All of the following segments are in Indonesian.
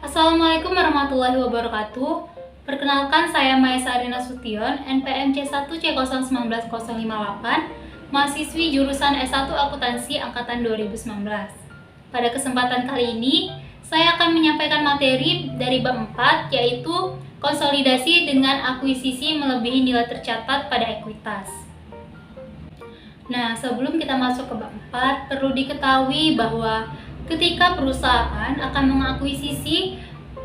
Assalamualaikum warahmatullahi wabarakatuh. Perkenalkan, saya Maya Sarina Sution, NPM C1C019058, mahasiswi jurusan S1 Akuntansi angkatan 2019. Pada kesempatan kali ini, saya akan menyampaikan materi dari bab 4, yaitu konsolidasi dengan akuisisi melebihi nilai tercatat pada ekuitas. Nah, sebelum kita masuk ke bab 4, perlu diketahui bahwa ketika perusahaan akan mengakuisisi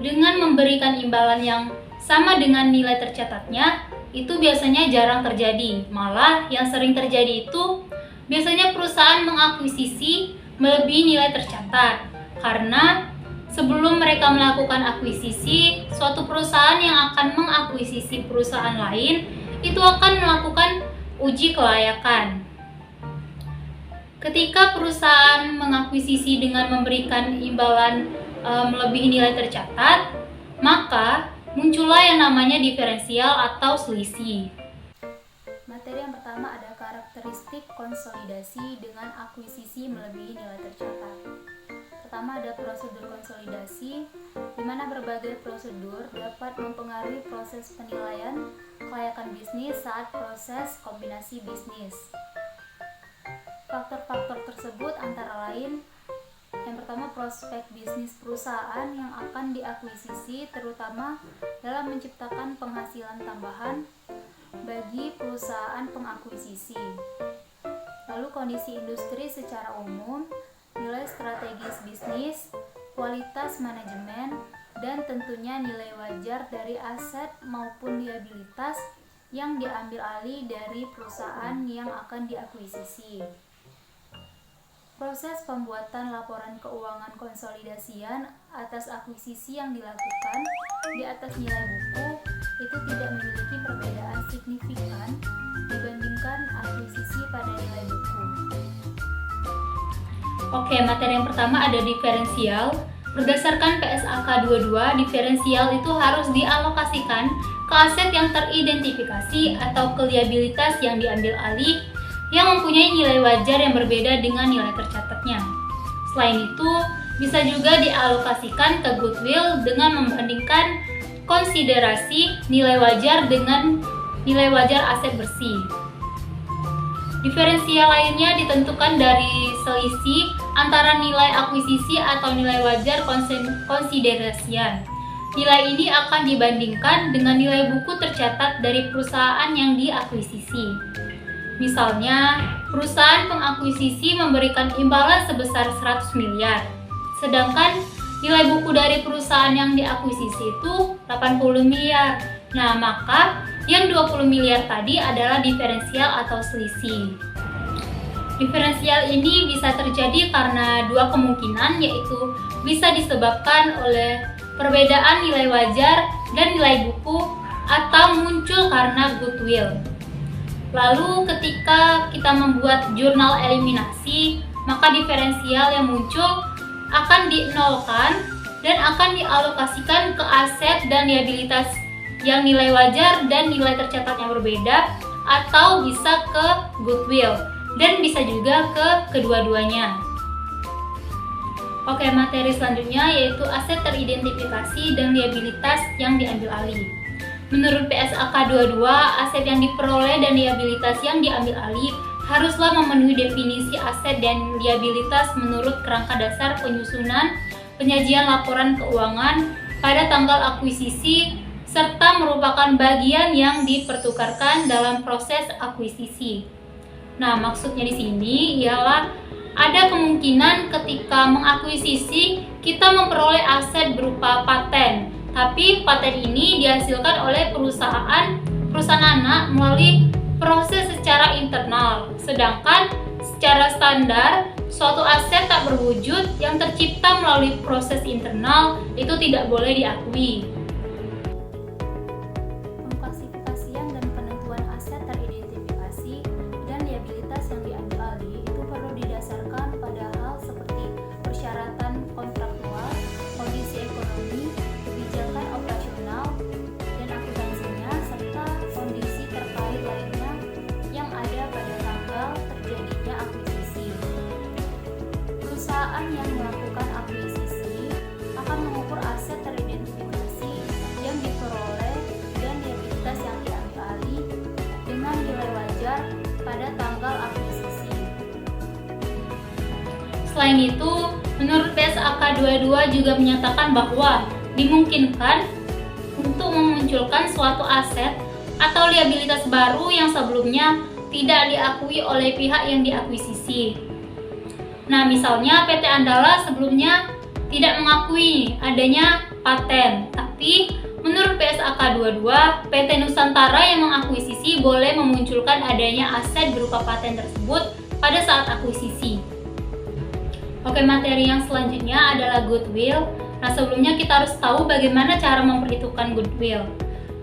dengan memberikan imbalan yang sama dengan nilai tercatatnya, itu biasanya jarang terjadi. Malah yang sering terjadi itu biasanya perusahaan mengakuisisi melebihi nilai tercatat. Karena sebelum mereka melakukan akuisisi, suatu perusahaan yang akan mengakuisisi perusahaan lain itu akan melakukan uji kelayakan. Ketika perusahaan mengakuisisi dengan memberikan imbalan melebihi nilai tercatat, maka muncullah yang namanya diferensial atau selisih. Materi yang pertama ada karakteristik konsolidasi dengan akuisisi melebihi nilai tercatat. Pertama ada prosedur konsolidasi, di mana berbagai prosedur dapat mempengaruhi proses penilaian kelayakan bisnis saat proses kombinasi bisnis. Faktor-faktor tersebut antara lain, yang pertama prospek bisnis perusahaan yang akan diakuisisi, terutama dalam menciptakan penghasilan tambahan bagi perusahaan pengakuisisi. Lalu kondisi industri secara umum, nilai strategis bisnis, kualitas manajemen, dan tentunya nilai wajar dari aset maupun liabilitas yang diambil alih dari perusahaan yang akan diakuisisi. Proses pembuatan laporan keuangan konsolidasian atas akuisisi yang dilakukan di atas nilai buku itu tidak memiliki perbedaan signifikan dibandingkan akuisisi pada nilai buku. Oke, materi yang pertama ada diferensial. Berdasarkan PSAK 22, diferensial itu harus dialokasikan ke aset yang teridentifikasi atau ke liabilitas yang diambil alih yang mempunyai nilai wajar yang berbeda dengan nilai tercatatnya. Selain itu, bisa juga dialokasikan ke goodwill dengan membandingkan konsiderasi nilai wajar dengan nilai wajar aset bersih. Diferensial lainnya ditentukan dari selisih antara nilai akuisisi atau nilai wajar konsiderasian. Nilai ini akan dibandingkan dengan nilai buku tercatat dari perusahaan yang diakuisisi. Misalnya, perusahaan pengakuisisi memberikan imbalan sebesar 100 miliar, sedangkan nilai buku dari perusahaan yang diakuisisi itu 80 miliar. Nah, maka yang 20 miliar tadi adalah diferensial atau selisih. Diferensial ini bisa terjadi karena dua kemungkinan, yaitu bisa disebabkan oleh perbedaan nilai wajar dan nilai buku atau muncul karena goodwill. Lalu ketika kita membuat jurnal eliminasi, maka diferensial yang muncul akan dinolkan dan akan dialokasikan ke aset dan liabilitas yang nilai wajar dan nilai tercatat yang berbeda, atau bisa ke goodwill dan bisa juga ke kedua-duanya. Oke, materi selanjutnya yaitu aset teridentifikasi dan liabilitas yang diambil alih. Menurut PSAK 22, aset yang diperoleh dan liabilitas yang diambil alih haruslah memenuhi definisi aset dan liabilitas menurut kerangka dasar penyusunan penyajian laporan keuangan pada tanggal akuisisi serta merupakan bagian yang dipertukarkan dalam proses akuisisi. Nah, maksudnya di sini ialah ada kemungkinan ketika mengakuisisi kita memperoleh aset berupa paten. Tapi paten ini dihasilkan oleh perusahaan anak melalui proses secara internal. Sedangkan secara standar, suatu aset tak berwujud yang tercipta melalui proses internal itu tidak boleh diakui. Pengklasifikasian dan penentuan aset teridentifikasi dan liabilitas yang diambil alih itu perlu didasarkan pada hal seperti persyaratan kontraktual, kondisi ekonomi, kebijakan operasional dan akuntansinya, serta kondisi terkait lainnya yang ada pada tanggal terjadinya akuisisi. Perusahaan yang melakukan akuisisi akan mengukur aset teridentifikasi yang diperoleh dan liabilitas yang diambil alih dengan nilai wajar pada tanggal akuisisi. Selain itu, menurut PSAK 22 juga menyatakan bahwa dimungkinkan untuk memunculkan suatu aset atau liabilitas baru yang sebelumnya tidak diakui oleh pihak yang diakuisisi. Nah, misalnya PT Andala sebelumnya tidak mengakui adanya paten, tapi menurut PSAK 22, PT Nusantara yang mengakuisisi boleh memunculkan adanya aset berupa paten tersebut pada saat akuisisi. Oke, materi yang selanjutnya adalah goodwill. Nah, sebelumnya kita harus tahu bagaimana cara memperhitungkan goodwill.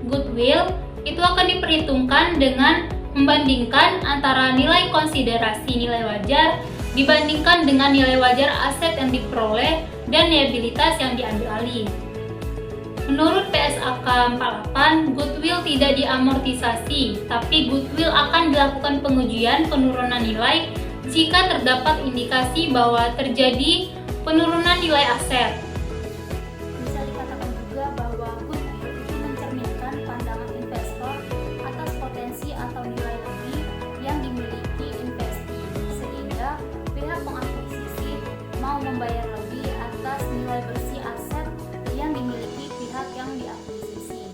Goodwill itu akan diperhitungkan dengan membandingkan antara nilai konsiderasi nilai wajar dibandingkan dengan nilai wajar aset yang diperoleh dan liabilitas yang diambil alih. Menurut PSAK 48, goodwill tidak diamortisasi, tapi goodwill akan dilakukan pengujian penurunan nilai jika terdapat indikasi bahwa terjadi penurunan nilai aset. Bisa dikatakan juga bahwa goodwill itu mencerminkan pandangan investor atas potensi atau nilai lebih yang dimiliki investasi, sehingga pihak pengakuisisi mau membayar lebih atas nilai bersih aset yang dimiliki pihak yang diakuisisi.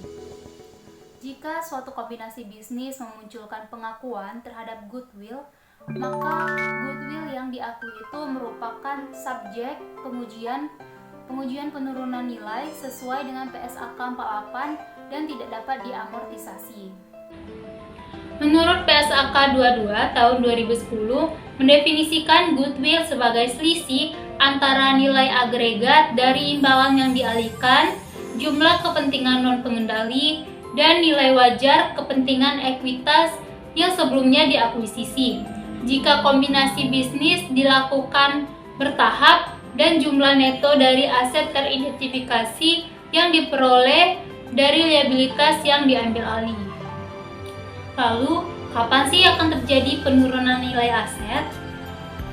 Jika suatu kombinasi bisnis memunculkan pengakuan terhadap goodwill, maka goodwill yang diakui itu merupakan subjek pengujian penurunan nilai sesuai dengan PSAK 48 dan tidak dapat diamortisasi. Menurut PSAK 22 tahun 2010 mendefinisikan goodwill sebagai selisih antara nilai agregat dari imbalan yang dialihkan, jumlah kepentingan non-pengendali, dan nilai wajar kepentingan ekuitas yang sebelumnya diakuisisi. Jika kombinasi bisnis dilakukan bertahap dan jumlah neto dari aset teridentifikasi yang diperoleh dari liabilitas yang diambil alih. Lalu, kapan sih akan terjadi penurunan nilai aset?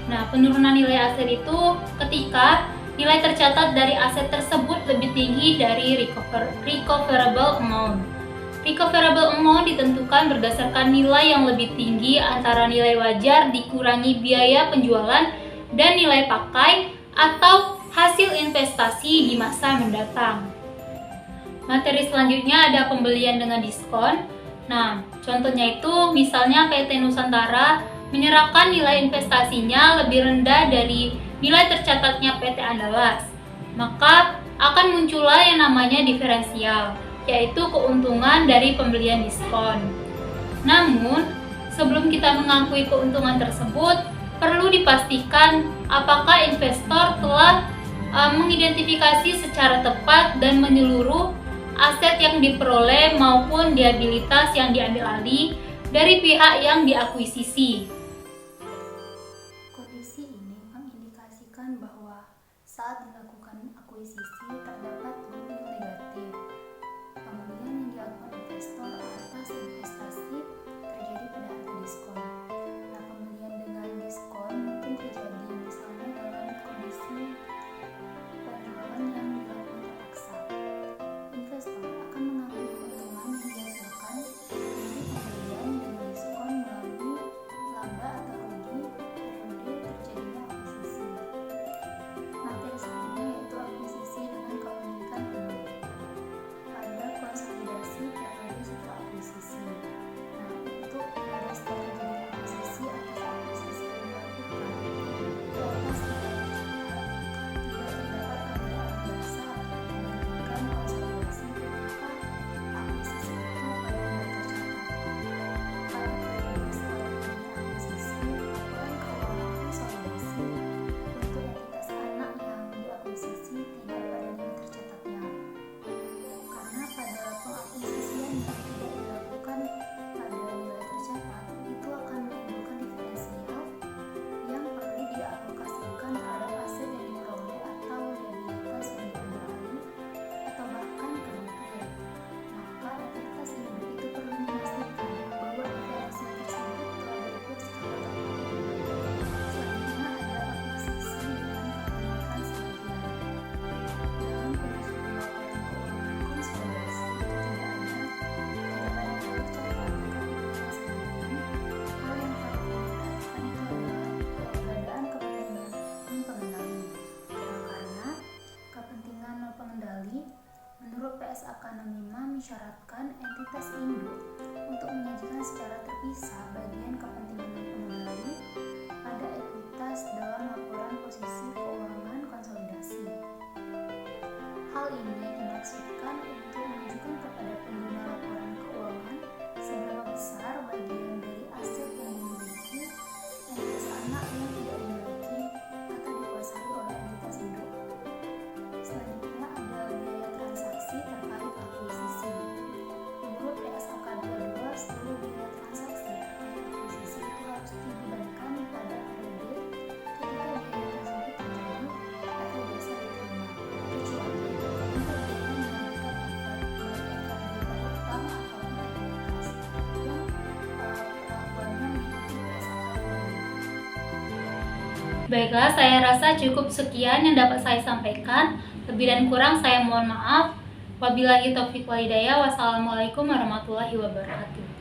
Nah, penurunan nilai aset itu ketika nilai tercatat dari aset tersebut lebih tinggi dari recoverable amount. Recoverable amount ditentukan berdasarkan nilai yang lebih tinggi antara nilai wajar dikurangi biaya penjualan dan nilai pakai atau hasil investasi di masa mendatang. Materi selanjutnya ada pembelian dengan diskon. Nah, contohnya itu misalnya PT Nusantara menyerahkan nilai investasinya lebih rendah dari nilai tercatatnya PT Andalas. Maka akan muncullah yang namanya diferensial, yaitu keuntungan dari pembelian diskon. Namun, sebelum kita mengakui keuntungan tersebut, perlu dipastikan apakah investor telah mengidentifikasi secara tepat dan menyeluruh aset yang diperoleh maupun liabilitas yang diambil alih dari pihak yang diakuisisi. Kondisi ini mengindikasikan bahwa saat dilakukan akuisisi terdapat goodwill negatif. Pembelian yang dilakukan investor atas investasi terjadi pada harga diskon. Nah, pembelian dengan diskon mungkin terjadi misalnya dalam kondisi penjualan yang dilakukan terpaksa. Investor akan mengambil keuntungan yang dihasilkan dari pembelian dengan diskon melalui laba atau rugi periode terjadinya akuisisi. Materi selanjutnya yaitu akuisisi dengan kepemilikan penuh pada konsolidasi periode setelah akuisisi. Nah, untuk pada setelah terjadi mensyaratkan entitas induk untuk menyajikan secara terpisah bagian kepentingan pengendali pada ekuitas dalam laporan posisi keuangan konsolidasi. Hal ini dimaksudkan untuk menunjukkan kepada pengguna laporan keuangan seberapa besar bagian dari aset yang dimiliki entitas anak yang tidak dimiliki atau dikuasai oleh entitas induk. Selanjutnya ada biaya transaksi terkait akuisisi. Menurut PSAK 22, seluruh biaya transaksi terkait akuisisi itu harus dibebankan pada RUD ketika biaya tersebut terjadi atau biasa diterima, kecuali untuk biaya melanjutkan utang atau integritas yang perlakuannya mengikuti PSAK 22. Baiklah, saya rasa cukup sekian yang dapat saya sampaikan. Lebih dan kurang saya mohon maaf. Wabillahi taufiq wal hidayah. Wassalamualaikum warahmatullahi wabarakatuh.